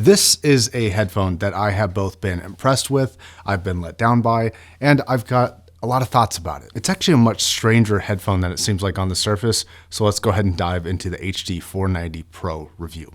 This is a headphone that I have both been impressed with, I've been let down by, and I've got a lot of thoughts about it. It's actually a much stranger headphone than it seems like on the surface, so let's go ahead and dive into the HD490 Pro review.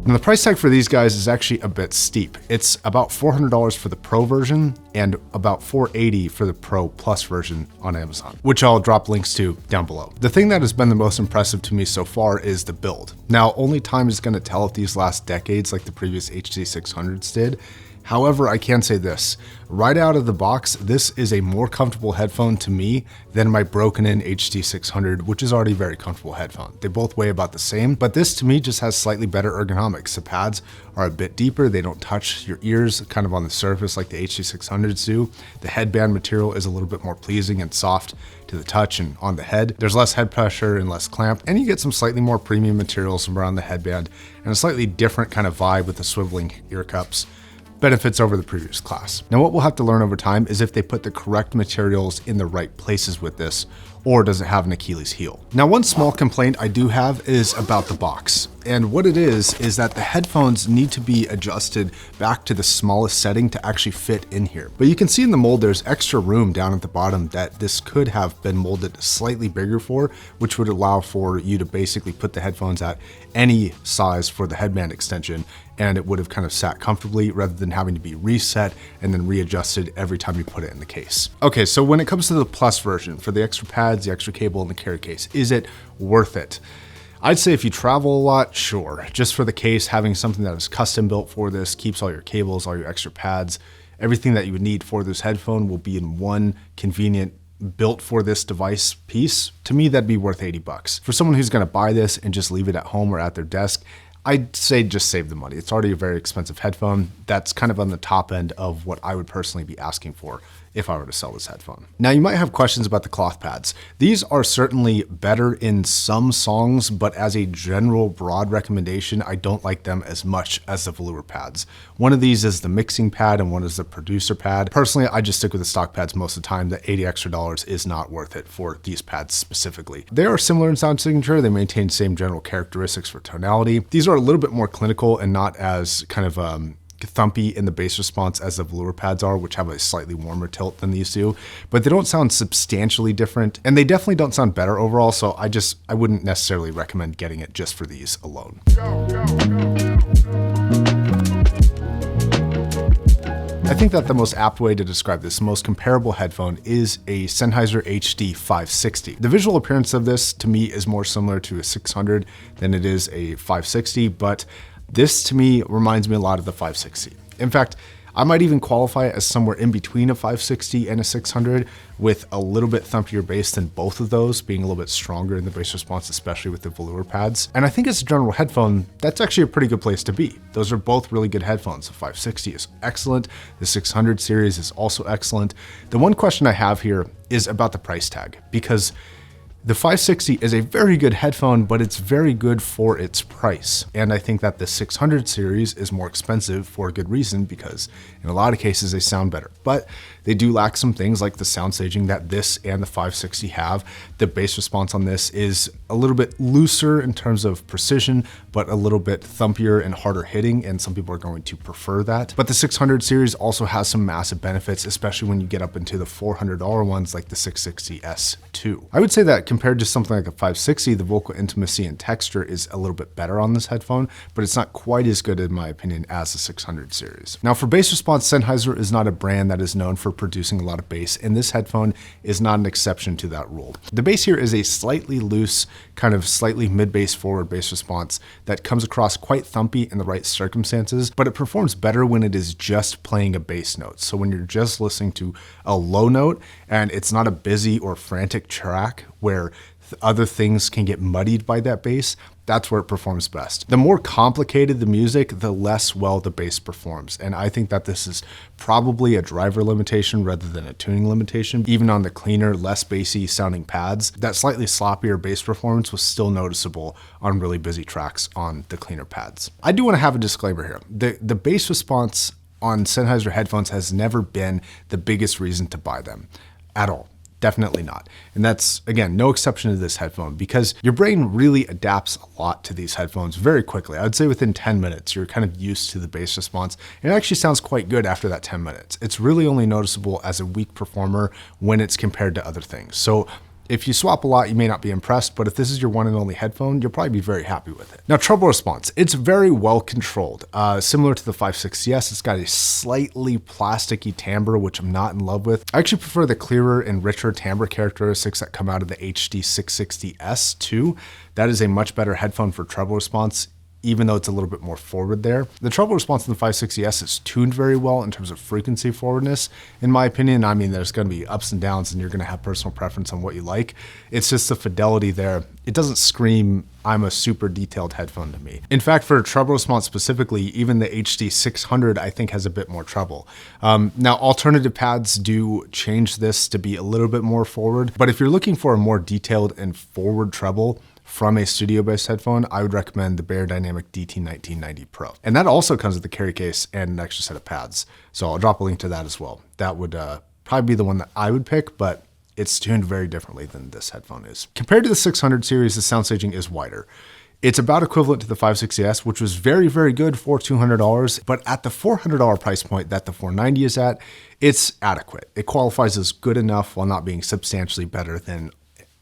And the price tag for these guys is actually a bit steep. It's about $400 for the Pro version and about $480 for the Pro Plus version on Amazon, which I'll drop links to down below. The thing that has been the most impressive to me so far is the build. Now, only time is going to tell if these last decades like the previous HD600s did. However, I can say this, right out of the box, this is a more comfortable headphone to me than my broken in HD600, which is already a very comfortable headphone. They both weigh about the same, but this to me just has slightly better ergonomics. The pads are a bit deeper. They don't touch your ears kind of on the surface like the HD600s do. The headband material is a little bit more pleasing and soft to the touch and on the head. There's less head pressure and less clamp, and you get some slightly more premium materials around the headband and a slightly different kind of vibe with the swiveling ear cups. Benefits over the previous class. Now, what we'll have to learn over time is if they put the correct materials in the right places with this, or does it have an Achilles heel? Now, one small complaint I do have is about the box. And what it is that the headphones need to be adjusted back to the smallest setting to actually fit in here. But you can see in the mold, there's extra room down at the bottom that this could have been molded slightly bigger for, which would allow for you to basically put the headphones at any size for the headband extension, and it would have kind of sat comfortably rather than having to be reset and then readjusted every time you put it in the case. Okay, so when it comes to the Plus version, for the extra pads, the extra cable, and the carry case, is it worth it? I'd say if you travel a lot, sure. Just for the case, having something that is custom built for this, keeps all your cables, all your extra pads, everything that you would need for this headphone will be in one convenient built for this device piece. To me, that'd be worth 80 bucks. For someone who's gonna buy this and just leave it at home or at their desk, I'd say just save the money. It's already a very expensive headphone. That's kind of on the top end of what I would personally be asking for if I were to sell this headphone. Now, you might have questions about the cloth pads. These are certainly better in some songs, but as a general broad recommendation, I don't like them as much as the velour pads. One of these is the mixing pad and one is the producer pad. Personally, I just stick with the stock pads most of the time. The $80 extra is not worth it for these pads specifically. They are similar in sound signature. They maintain same general characteristics for tonality. These are a little bit more clinical and not as kind of thumpy in the bass response as the velour pads are, which have a slightly warmer tilt than these do, but they don't sound substantially different, and they definitely don't sound better overall, so I wouldn't necessarily recommend getting it just for these alone. I think that the most apt way to describe this most comparable headphone is a Sennheiser HD560. The visual appearance of this to me is more similar to a 600 than it is a 560, but this to me reminds me a lot of the 560. In fact, I might even qualify it as somewhere in between a 560 and a 600 with a little bit thumpier bass than both of those, being a little bit stronger in the bass response, especially with the velour pads. And I think as a general headphone, that's actually a pretty good place to be. Those are both really good headphones. The 560 is excellent. The 600 series is also excellent. The one question I have here is about the price tag, because the 560 is a very good headphone, but it's very good for its price. And I think that the 600 series is more expensive for a good reason, because in a lot of cases they sound better. But they do lack some things like the sound staging that this and the 560 have. The bass response on this is a little bit looser in terms of precision, but a little bit thumpier and harder hitting, and some people are going to prefer that. But the 600 series also has some massive benefits, especially when you get up into the $400 ones like the 660S2. I would say that compared to something like a 560, the vocal intimacy and texture is a little bit better on this headphone, but it's not quite as good in my opinion as the 600 series. Now, for bass response, Sennheiser is not a brand that is known for producing a lot of bass, and this headphone is not an exception to that rule. The bass here is a slightly loose, kind of slightly mid-bass forward bass response that comes across quite thumpy in the right circumstances, but it performs better when it is just playing a bass note. So when you're just listening to a low note and it's not a busy or frantic track where other things can get muddied by that bass, that's where it performs best. The more complicated the music, the less well the bass performs. And I think that this is probably a driver limitation rather than a tuning limitation. Even on the cleaner, less bassy sounding pads, that slightly sloppier bass performance was still noticeable on really busy tracks on the cleaner pads. I do want to have a disclaimer here. The bass response on Sennheiser headphones has never been the biggest reason to buy them at all. Definitely not. And that's, again, no exception to this headphone, because your brain really adapts a lot to these headphones very quickly. I would say within 10 minutes, you're kind of used to the bass response. And it actually sounds quite good after that 10 minutes. It's really only noticeable as a weak performer when it's compared to other things. So if you swap a lot, you may not be impressed, but if this is your one and only headphone, you'll probably be very happy with it. Now, treble response, it's very well controlled. Similar to the 560S, it's got a slightly plasticky timbre, which I'm not in love with. I actually prefer the clearer and richer timbre characteristics that come out of the HD660S too. That is a much better headphone for treble response, even though it's a little bit more forward there. The treble response in the 560S is tuned very well in terms of frequency forwardness. In my opinion, I mean, there's gonna be ups and downs and you're gonna have personal preference on what you like. It's just the fidelity there. It doesn't scream, I'm a super detailed headphone to me. In fact, for treble response specifically, even the HD600 I think has a bit more treble. Now, alternative pads do change this to be a little bit more forward, but if you're looking for a more detailed and forward treble, from a studio-based headphone, I would recommend the Beyerdynamic DT1990 Pro. And that also comes with a carry case and an extra set of pads. So I'll drop a link to that as well. That would probably be the one that I would pick, but it's tuned very differently than this headphone is. Compared to the 600 series, the sound staging is wider. It's about equivalent to the 560S, which was very, very good for $200, but at the $400 price point that the 490 is at, it's adequate. It qualifies as good enough while not being substantially better than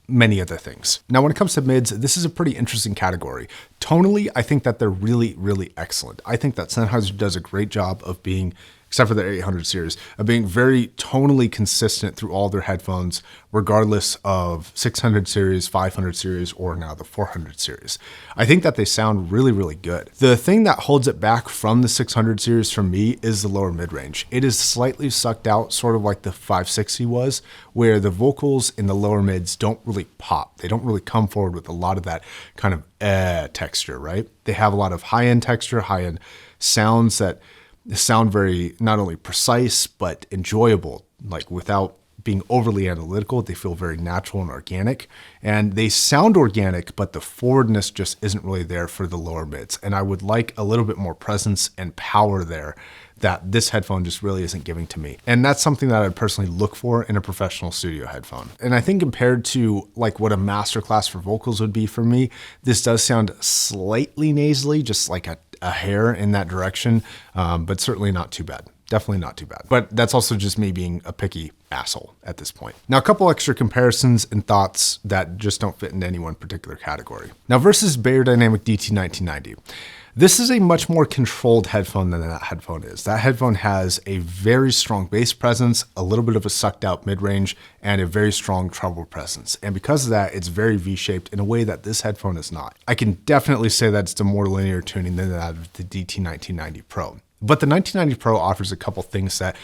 many other things. Now, when it comes to mids, this is a pretty interesting category. Tonally, I think that they're really, really excellent. I think that Sennheiser does a great job of being, except for their 800 series, of being very tonally consistent through all their headphones, regardless of 600 series, 500 series, or now the 400 series. I think that they sound really, really good. The thing that holds it back from the 600 series for me is the lower mid-range. It is slightly sucked out, sort of like the 560 was, where the vocals in the lower mids don't really pop. They don't really come forward with a lot of that kind of texture, right? They have a lot of high-end texture, high-end sounds that sound very not only precise, but enjoyable, like without being overly analytical. They feel very natural and organic, and they sound organic, but the forwardness just isn't really there for the lower mids. And I would like a little bit more presence and power there that this headphone just really isn't giving to me. And that's something that I'd personally look for in a professional studio headphone. And I think compared to like what a masterclass for vocals would be for me, this does sound slightly nasally, just like a hair in that direction, but certainly not too bad. Definitely not too bad. But that's also just me being a picky asshole at this point. Now, a couple extra comparisons and thoughts that just don't fit into any one particular category. Now, versus Beyerdynamic DT1990. This is a much more controlled headphone than that headphone is. That headphone has a very strong bass presence, a little bit of a sucked out mid-range, and a very strong treble presence. And because of that, it's very V-shaped in a way that this headphone is not. I can definitely say that it's a more linear tuning than that of the DT1990 Pro. But the 1990 Pro offers a couple things that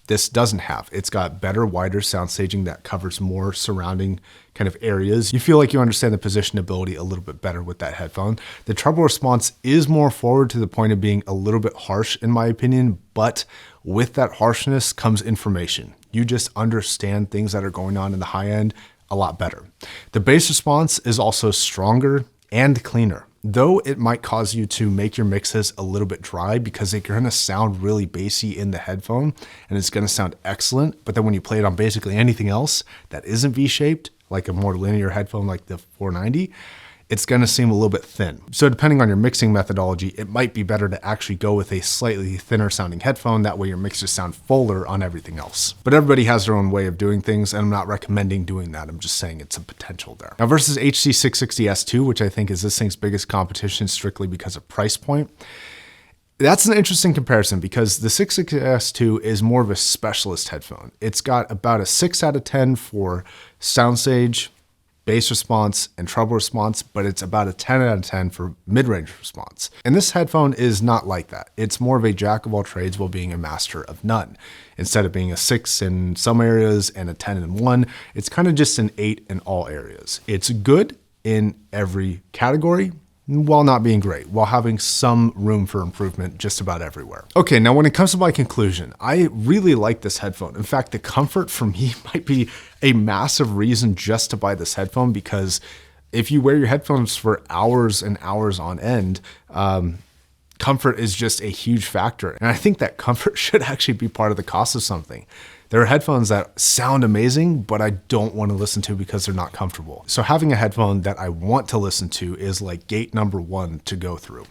this doesn't have. It's got better, wider sound staging that covers more surrounding kind of areas. You feel like you understand the positionability a little bit better with that headphone. The treble response is more forward to the point of being a little bit harsh in my opinion, but with that harshness comes information. You just understand things that are going on in the high end a lot better. The bass response is also stronger and cleaner. Though it might cause you to make your mixes a little bit dry because they're going to sound really bassy in the headphone and it's going to sound excellent. But then when you play it on basically anything else that isn't V-shaped, like a more linear headphone like the 490, it's going to seem a little bit thin. So depending on your mixing methodology, it might be better to actually go with a slightly thinner sounding headphone. That way your mixes sound fuller on everything else. But everybody has their own way of doing things, and I'm not recommending doing that. I'm just saying it's a potential there. Now versus HD660S2, which I think is this thing's biggest competition strictly because of price point. That's an interesting comparison because the 660S2 is more of a specialist headphone. It's got about a 6 out of 10 for soundstage, bass response, and treble response, but it's about a 10 out of 10 for mid-range response. And this headphone is not like that. It's more of a jack of all trades while being a master of none. Instead of being a 6 in some areas and a 10 in one, it's kind of just an 8 in all areas. It's good in every category, while not being great, while having some room for improvement just about everywhere. Okay, now when it comes to my conclusion, I really like this headphone. In fact, the comfort for me might be a massive reason just to buy this headphone, because if you wear your headphones for hours and hours on end, Comfort is just a huge factor. And I think that comfort should actually be part of the cost of something. There are headphones that sound amazing, but I don't want to listen to because they're not comfortable. So having a headphone that I want to listen to is like gate number 1 to go through.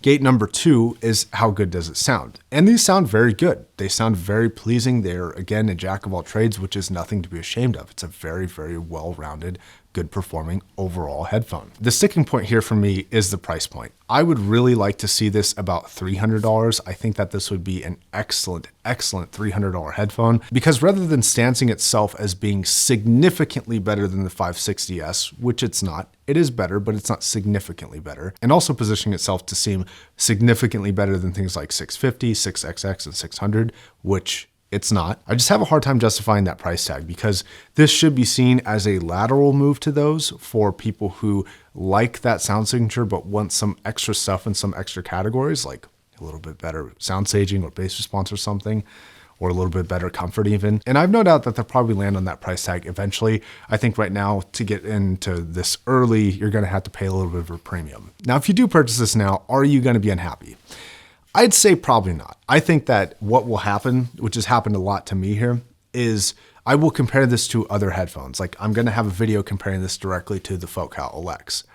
Gate number 2 is how good does it sound? And these sound very good. They sound very pleasing. They're, again, a jack of all trades, which is nothing to be ashamed of. It's a very, very well-rounded, good performing overall headphone. The sticking point here for me is the price point. I would really like to see this about $300. I think that this would be an excellent, excellent $300 headphone, because rather than stancing itself as being significantly better than the 560S, which it's not, it is better, but it's not significantly better, and also positioning itself to seem significantly better than things like 650, 6XX, and 600, which it's not. I just have a hard time justifying that price tag, because this should be seen as a lateral move to those for people who like that sound signature but want some extra stuff in some extra categories, like a little bit better sound staging or bass response or something, or a little bit better comfort even. And I've no doubt that they'll probably land on that price tag eventually. I think right now, to get into this early, you're gonna have to pay a little bit of a premium. Now, if you do purchase this now, are you gonna be unhappy? I'd say probably not. I think that what will happen, which has happened a lot to me here, is I will compare this to other headphones. Like, I'm gonna have a video comparing this directly to the Focal Alex.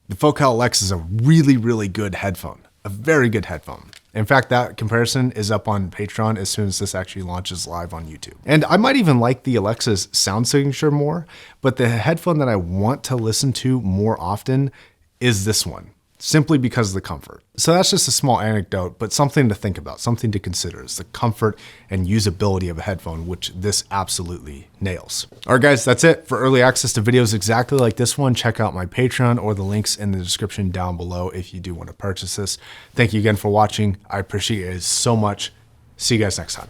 The Focal Alex is a really, really good headphone, a very good headphone. In fact, that comparison is up on Patreon as soon as this actually launches live on YouTube. And I might even like the Alexa's sound signature more, but the headphone that I want to listen to more often is this one, simply because of the comfort. So that's just a small anecdote, but something to think about, something to consider is the comfort and usability of a headphone, which this absolutely nails. All right, guys, that's it. For early access to videos exactly like this one, check out my Patreon or the links in the description down below if you do want to purchase this. Thank you again for watching. I appreciate it so much. See you guys next time.